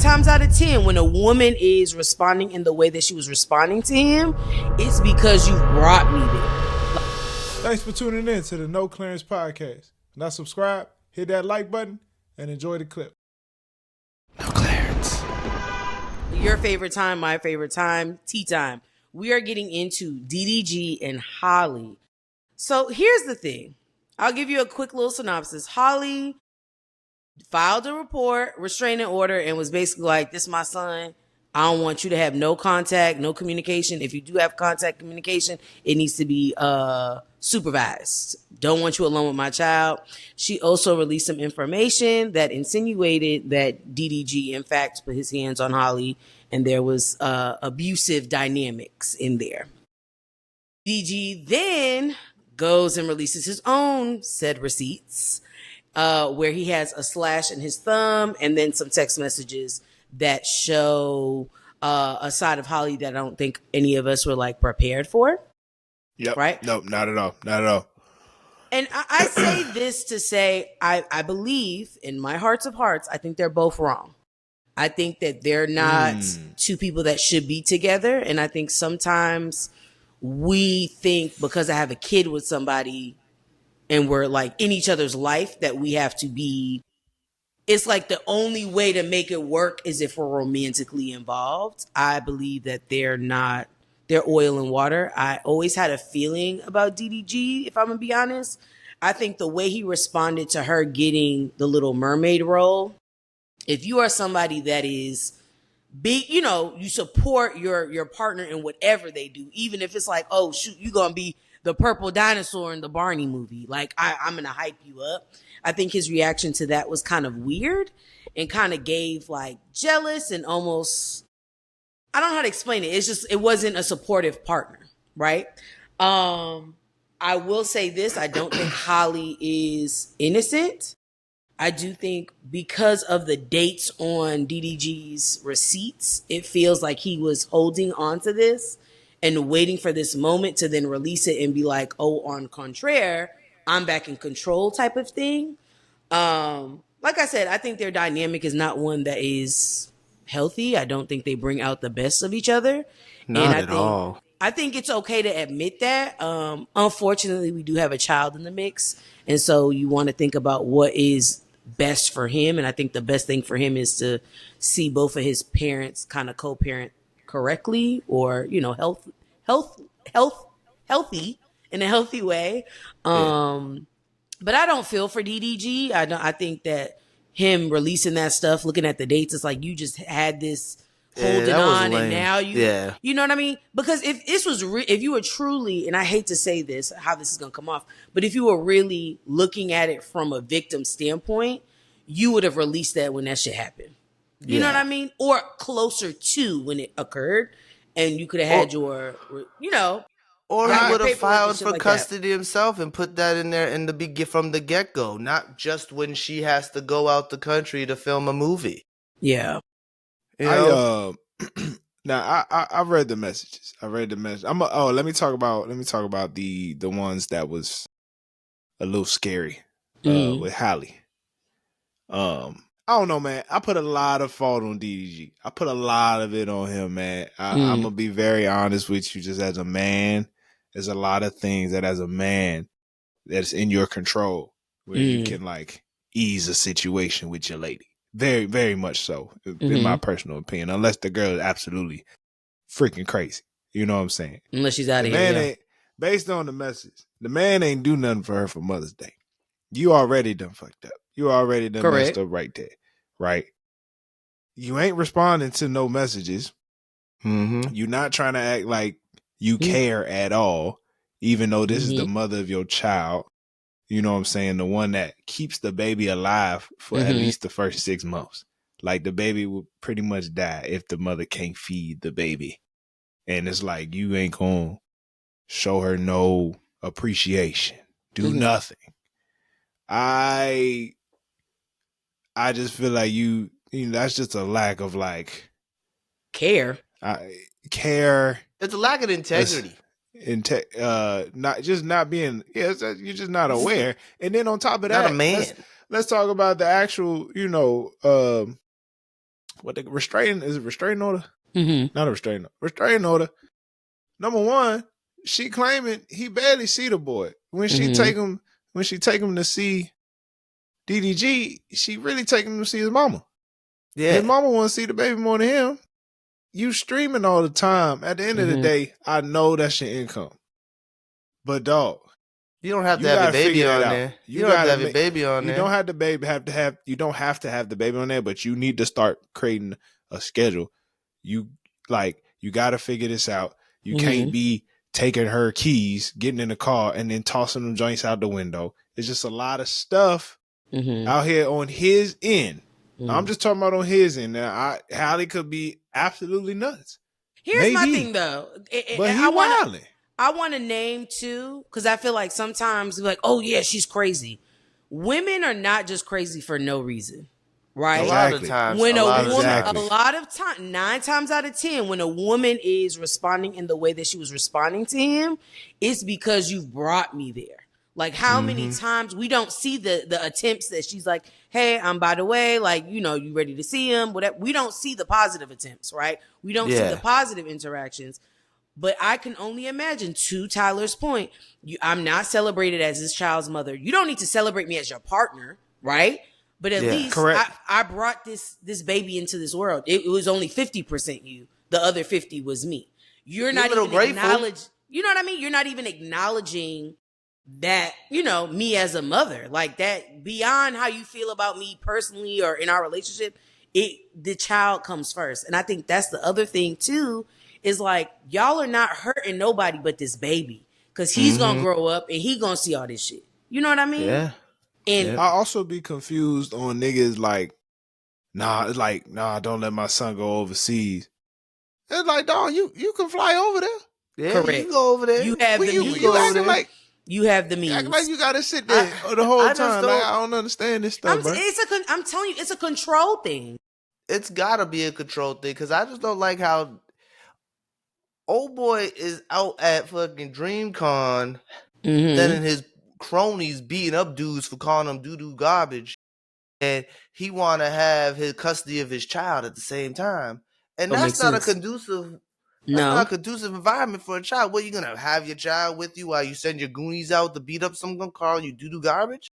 times out of 10, when a woman is responding in the way that she was responding to him, it's because you brought me there. Thanks for tuning in to the No Clearance Podcast. Now subscribe, hit that like button, and enjoy the clip. No clearance. Your favorite time, my favorite time, tea time. We are getting into DDG and Halle. So here's the thing. I'll give you a quick little synopsis. Halle filed a report, restraining order, and was basically like, this is my son. I don't want you to have no contact, no communication. If you do have contact communication, it needs to be supervised. Don't want you alone with my child. She also released some information that insinuated that DDG, in fact, put his hands on Halle, and there was abusive dynamics in there. DDG then goes and releases his own said receipts, where he has a slash in his thumb and then some text messages that show a side of Halle that I don't think any of us were like prepared for. Yep. Right? Nope, not at all. Not at all. And I say this to say, I believe in my hearts of hearts, I think they're both wrong. I think that they're not two people that should be together. And I think sometimes we think because I have a kid with somebody and we're like in each other's life that we have to be, it's like the only way to make it work is if we're romantically involved. I believe that they're not, they're oil and water. I always had a feeling about DDG, if I'm gonna be honest. I think the way he responded to her getting the Little Mermaid role, if you are somebody that is big, you know, you support your partner in whatever they do, even if it's like, oh shoot, you're gonna be the purple dinosaur in the Barney movie. Like, I'm gonna hype you up. I think his reaction to that was kind of weird and kind of gave like jealous and almost, I don't know how to explain it. It's just, it wasn't a supportive partner, right? I will say this. I don't think Halle is innocent. I do think because of the dates on DDG's receipts, it feels like he was holding on to this and waiting for this moment to then release it and be like, oh, on contraire, I'm back in control type of thing. Like I said, I think their dynamic is not one that is healthy. I don't think they bring out the best of each other. Not at all. I think it's okay to admit that. Unfortunately, we do have a child in the mix. And so you want to think about what is best for him. And I think the best thing for him is to see both of his parents kind of co-parent correctly, or, you know, healthy in a healthy way. But I don't feel for DDG. I think that him releasing that stuff, looking at the dates, it's like you just had this holding on and now you know what I mean? Because if this was if you were truly, and I hate to say this, how this is going to come off, but if you were really looking at it from a victim standpoint, you would have released that when that shit happened. You know what I mean? Or closer to when it occurred, and you could have had your, you know. Or he would have filed for custody himself and put that in there from the get-go, not just when she has to go out the country to film a movie. Yeah. You know? Now I read the messages. I read the message. Let me talk about the ones that was a little scary with Halle. I don't know, man. I put a lot of fault on DDG. I put a lot of it on him, man. I'm gonna be very honest with you. Just as a man, there's a lot of things that as a man that's in your control where you can like ease a situation with your lady. Very, very much so, in my personal opinion. Unless the girl is absolutely freaking crazy. You know what I'm saying? Unless she's out of here. Ain't, based on the message, the man ain't do nothing for her for Mother's Day. You already done fucked up. You already done messed up right there. Right? You ain't responding to no messages. You're not trying to act like you care at all, even though this is the mother of your child. You know what I'm saying? The one that keeps the baby alive for at least the first 6 months. Like the baby would pretty much die if the mother can't feed the baby. And it's like, you ain't going to show her no appreciation. Do nothing. I just feel like you know, that's just a lack of like care. Care. It's a lack of integrity. Not being, you're just not aware. And then on top of that, not a man. Let's talk about the actual, you know, what the restraining order? Mm-hmm. Not a restraining order. Number one, she claiming he barely see the boy. When she take him to see DDG, she really taking him to see his mama. Yeah. His mama want to see the baby more than him. You streaming all the time. At the end of the day, I know that's your income. But dog, you don't have to have a baby on there. You don't have to have a baby on there. You don't have the baby you don't have to have the baby on there, but you need to start creating a schedule. You got to figure this out. You can't be taking her keys, getting in the car, and then tossing them joints out the window. It's just a lot of stuff out here on his end. I'm just talking about on his end. Now, Halle could be absolutely nuts. Here's my thing, though. But he wilding. I want to name too, because I feel like sometimes like, oh yeah, she's crazy. Women are not just crazy for no reason, right? Exactly. A lot of times. When a lot of time, 9 times out of 10, when a woman is responding in the way that she was responding to him, it's because you've brought me there. Like how many times we don't see the attempts that she's like, hey, I'm by the way, like, you know, you ready to see him? Whatever. We don't see the positive attempts, right? We don't see the positive interactions. But I can only imagine, to Tyler's point, I'm not celebrated as this child's mother. You don't need to celebrate me as your partner, right? But at least I brought this baby into this world. It was only 50% you. The other 50 was me. You're not even acknowledging. You know what I mean? You're not even acknowledging that, you know, me as a mother. Like that, beyond how you feel about me personally or in our relationship, the child comes first. And I think that's the other thing too, is like, y'all are not hurting nobody but this baby. Cause he's gonna grow up and he gonna see all this shit. You know what I mean? Yeah. And I also be confused on niggas like, nah, don't let my son go overseas. It's like, dog, you can fly over there. Yeah, correct. You can go over there. You have the means. You acting like you have the means. Acting like you gotta sit there the whole time. Like, I don't understand this stuff, bro. I'm telling you, it's a control thing. It's gotta be a control thing, because I just don't like how old boy is out at fucking DreamCon, letting his cronies beating up dudes for calling them doo-doo garbage, and he want to have his custody of his child at the same time, and that's not a conducive. That's not a conducive environment for a child. What, you gonna have your child with you while you send your goonies out to beat up someone calling you doo-doo garbage?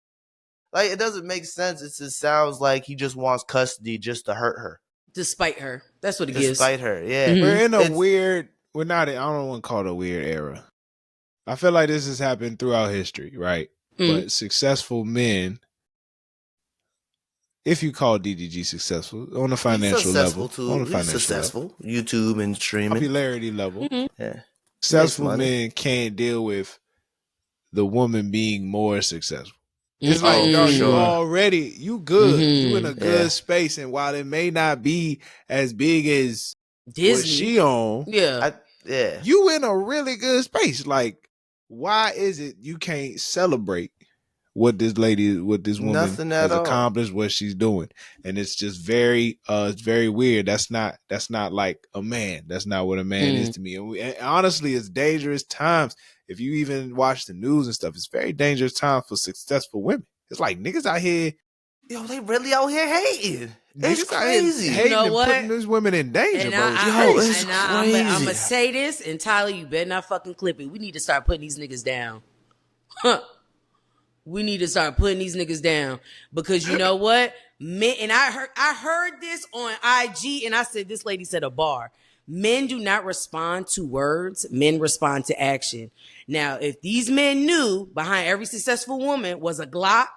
Like, it doesn't make sense. It just sounds like he just wants custody just to hurt her. Despite her. That's what it is. Despite her, yeah. We're in a weird, I don't want to call it a weird era. I feel like this has happened throughout history, right? But successful men, if you call DDG successful on a financial level, YouTube and streaming, popularity level, successful men can't deal with the woman being more successful. It's like, you good, you in a good space, and while it may not be as big as Disney, what she on, you in a really good space. Like, why is it you can't celebrate what this woman has accomplished, what she's doing? And it's just it's very weird. That's not like a man. That's not what a man is to me. And honestly, it's dangerous times. If you even watch the news and stuff, it's very dangerous time for successful women. It's like niggas out here, they really out here hating. It's crazy. Hating, you know what? Putting these women in danger, bro. It's crazy. I'm gonna say this, and Tyler, you better not fucking clip it. We need to start putting these niggas down. We need to start putting these niggas down, because you know what? Men, and I heard this on IG, and I said, this lady said a bar. Men do not respond to words. Men respond to action. Now, if these men knew behind every successful woman was a Glock,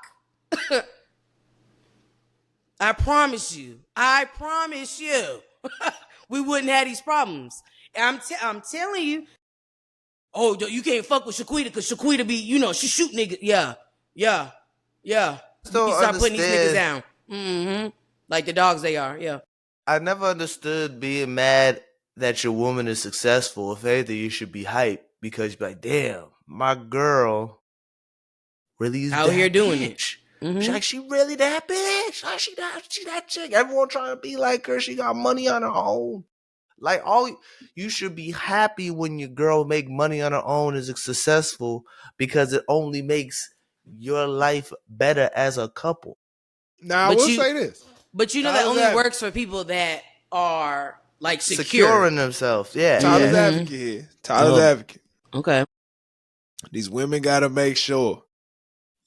I promise you, we wouldn't have these problems. I'm telling you. Oh, you can't fuck with Shaquita because Shaquita be, she shoot niggas. Yeah. You start putting these niggas down. Like the dogs they are. Yeah. I never understood being mad that your woman is successful. If anything, you should be hyped, because you're like, damn, my girl really is out here doing it. She's like, she really that bitch. Like, she that chick. Everyone trying to be like her. She got money on her own. Like, you should be happy when your girl make money on her own, is successful, because it only makes your life better as a couple. Now, I will say this. But you know that only works for people that are like securing themselves. Yeah. Tyler's advocate here. Tyler's advocate. Okay. These women gotta make sure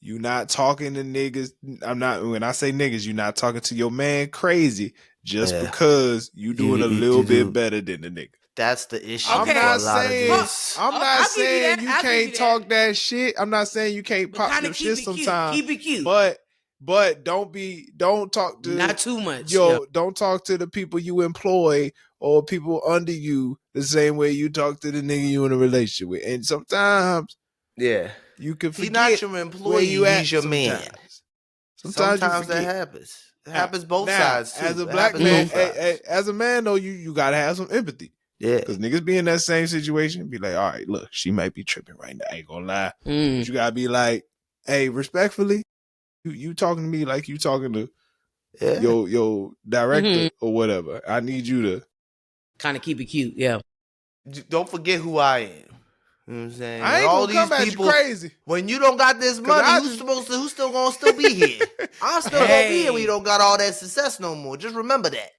you not talking to niggas. When I say niggas, you're not talking to your man crazy just because you doing a little bit better than the nigga. That's the issue. I'm not saying you can't talk that shit. I'm not saying you can't pop your shit sometimes. Keep it cute. But don't talk to not too much. Don't talk to the people you employ or people under you the same way you talk to the nigga you in a relationship with. And sometimes you can forget he's not your employee, he's your man. Sometimes that happens. It happens both sides too. As a black man, as a man though, you gotta have some empathy. Yeah. Because niggas be in that same situation, be like, all right, look, she might be tripping right now. I ain't gonna lie. But you gotta be like, hey, respectfully, you talking to me like you talking to your director or whatever. I need you to kind of keep it cute. Yeah. Don't forget who I am. You know what I'm saying? I ain't all gonna come these at people, you crazy. When you don't got this money, who's still gonna be here? I'm still gonna be here when you don't got all that success no more. Just remember that.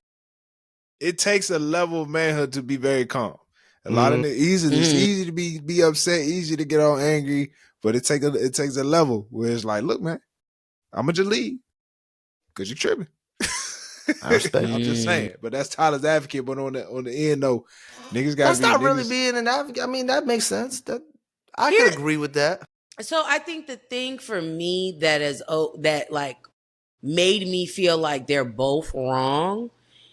It takes a level of manhood to be very calm. A lot of it's easy to be upset, easy to get all angry, but it takes a level where it's like, look, man, I'ma just leave because you're tripping. I respect. I'm just saying, but that's Tyler's advocate. But on the end though, niggas got. That's not really being an advocate. I mean, that makes sense. That I can agree with that. So I think the thing for me that like made me feel like they're both wrong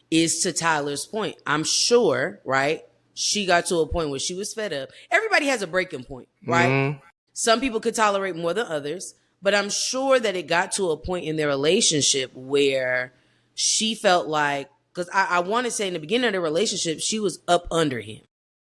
is to Tyler's point. I'm sure, right? She got to a point where she was fed up. Everybody has a breaking point, right? Some people could tolerate more than others, but I'm sure that it got to a point in their relationship where she felt like, because I want to say in the beginning of the relationship, she was up under him.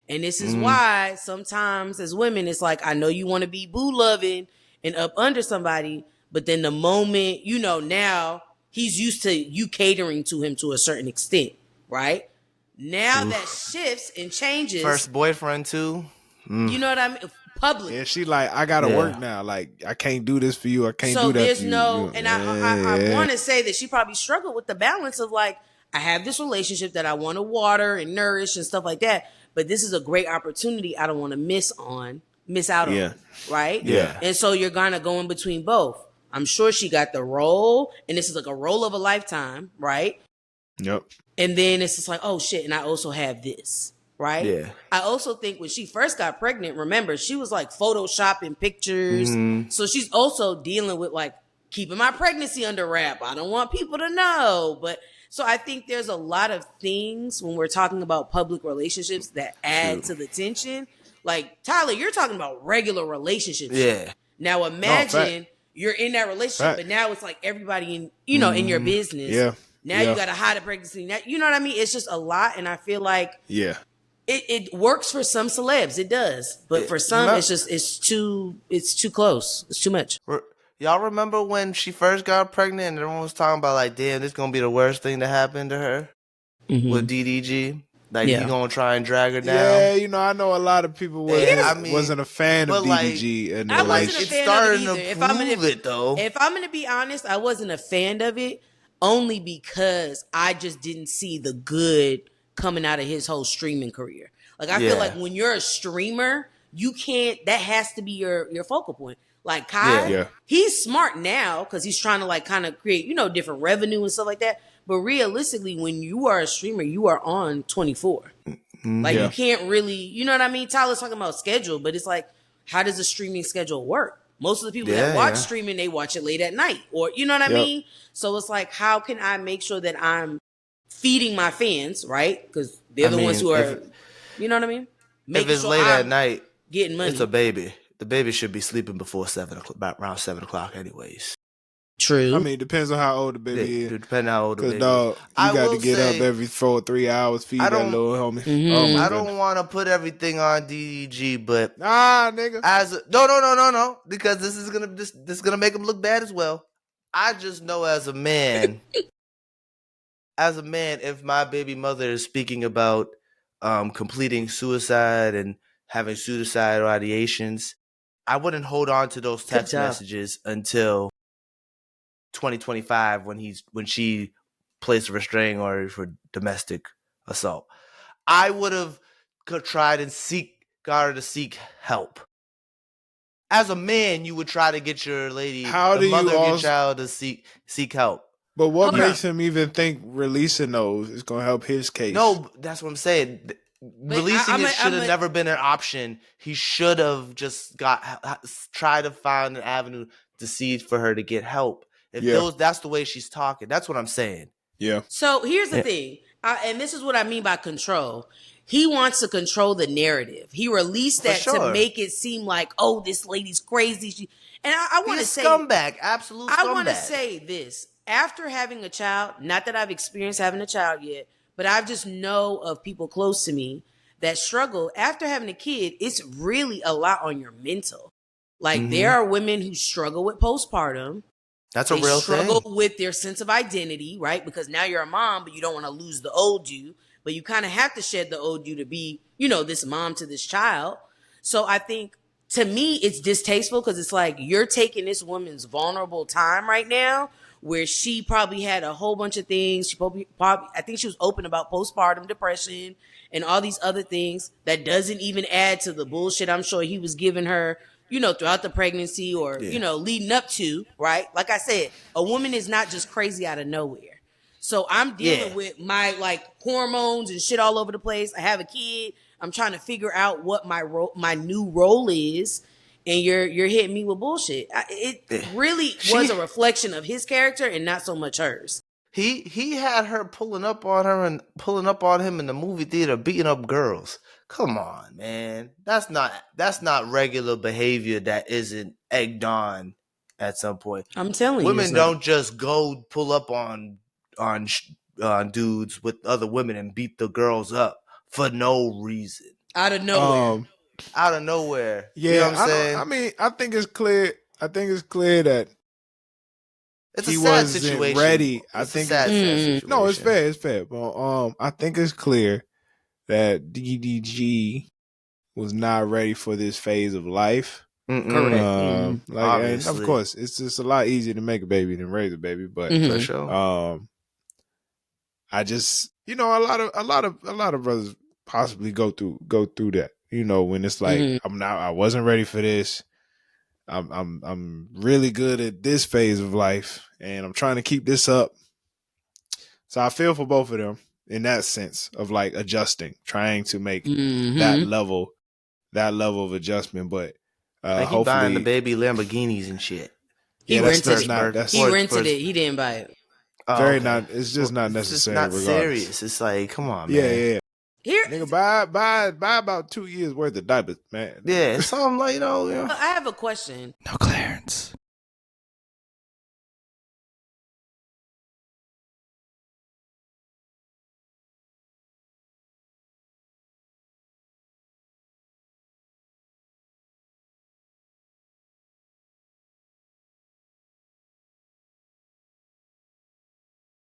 And this is why sometimes as women, it's like, I know you want to be boo loving and up under somebody, but then the moment, now he's used to you catering to him to a certain extent, right? Now that shifts and changes. First boyfriend too. You know what I mean? Public. Yeah, she like, I gotta work now. Like, I can't do this for you. I can't do that there's for you. no, and I want to say that she probably struggled with the balance of like, I have this relationship that I want to water and nourish and stuff like that, but this is a great opportunity I don't want to miss out on, right? Yeah. And so you're gonna go in between both. I'm sure she got the role, and this is like a role of a lifetime, right? Yep. And then it's just like, oh shit, and I also have this, right? Yeah. I also think when she first got pregnant, remember, she was like photoshopping pictures. So she's also dealing with like keeping my pregnancy under wrap. I don't want people to know. But so I think there's a lot of things when we're talking about public relationships that add to the tension. Like, Tyler, you're talking about regular relationships. Yeah. Now imagine you're in that relationship, but now it's like everybody in, in your business. Yeah. Now you got to hide a pregnancy. Now, you know what I mean? It's just a lot. And I feel like it works for some celebs. It does. But for some, it's too close. It's too much. Y'all remember when she first got pregnant and everyone was talking about like, damn, this is going to be the worst thing to happen to her with DDG? Like, you going to try and drag her down? Yeah, I know a lot of people wasn't a fan of DDG. And I wasn't a fan of it either. If I'm going to be honest, I wasn't a fan of it only because I just didn't see the good coming out of his whole streaming career. Like, I feel like when you're a streamer, that has to be your focal point. Like Kai, he's smart now because he's trying to like kind of create, different revenue and stuff like that. But realistically, when you are a streamer, you are on 24. Like you can't really, you know what I mean? Tyler's talking about schedule, but it's like, how does a streaming schedule work? Most of the people that watch streaming, they watch it late at night, or you know what I mean? So it's like, how can I make sure that I'm feeding my fans, right? Because they're the ones who are, you know what I mean? If it's late at night, getting money. It's a baby. The baby should be sleeping before 7 o'clock, about around 7 o'clock, anyways. True. I mean, it depends on how old the baby is. Depending on how old the baby is. Dog, you got to get up every 3 hours, feed that little homie. I don't want to put everything on DDG, but nigga. No, because this is gonna make him look bad as well. I just know as a man, if my baby mother is speaking about completing suicide and having suicidal ideations, I wouldn't hold on to those text messages until 2025 when she place a restraining order for domestic assault. I would have tried and got her to seek help. As a man, you would try to get your lady, the mother of your child, to seek help. But what makes him even think releasing those is going to help his case? No, that's what I'm saying. Releasing it should have never been an option. He should have just tried to find an avenue to see for her to get help. If that's the way she's talking, that's what I'm saying. Yeah. So here's the thing, and this is what I mean by control. He wants to control the narrative. He released that to make it seem like, oh, this lady's crazy. And I want to say, scumbag, absolute scumbag. I want to say this. After having a child, not that I've experienced having a child yet, but I just know of people close to me that struggle. After having a kid, it's really a lot on your mental. Like there are women who struggle with postpartum. That's a real thing. They struggle with their sense of identity, right? Because now you're a mom, but you don't want to lose the old you. But you kind of have to shed the old you to be, this mom to this child. So I think, to me, it's distasteful because it's like you're taking this woman's vulnerable time right now where she probably had a whole bunch of things. She probably I think she was open about postpartum depression and all these other things that doesn't even add to the bullshit I'm sure he was giving her, throughout the pregnancy or, leading up to, right? Like I said, a woman is not just crazy out of nowhere. So I'm dealing with my hormones and shit all over the place. I have a kid. I'm trying to figure out what my new role is. And you're hitting me with bullshit. It really was a reflection of his character and not so much hers. He had her pulling up on him in the movie theater, beating up girls. Come on, man. That's not regular behavior that isn't egged on at some point. I'm telling you, women don't just go pull up on dudes with other women and beat the girls up for no reason. Out of nowhere. Yeah, you know what I'm saying? I think it's clear. That he wasn't ready. It's a sad situation. No, it's fair. It's fair. But I think it's clear that DDG was not ready for this phase of life. Correct. And of course, it's just a lot easier to make a baby than raise a baby. But for sure, I just a lot of brothers possibly go through that. When it's like I wasn't ready for this. I'm really good at this phase of life, and I'm trying to keep this up. So I feel for both of them in that sense of adjusting, trying to make that level of adjustment. But hopefully, buying the baby Lamborghinis and shit. He rented it. He didn't buy it. It's just not necessary. It's just not serious. It's like, come on, man. Yeah. Here, nigga, buy about 2 years worth of diapers, man. Yeah, something like I have a question. No clearance.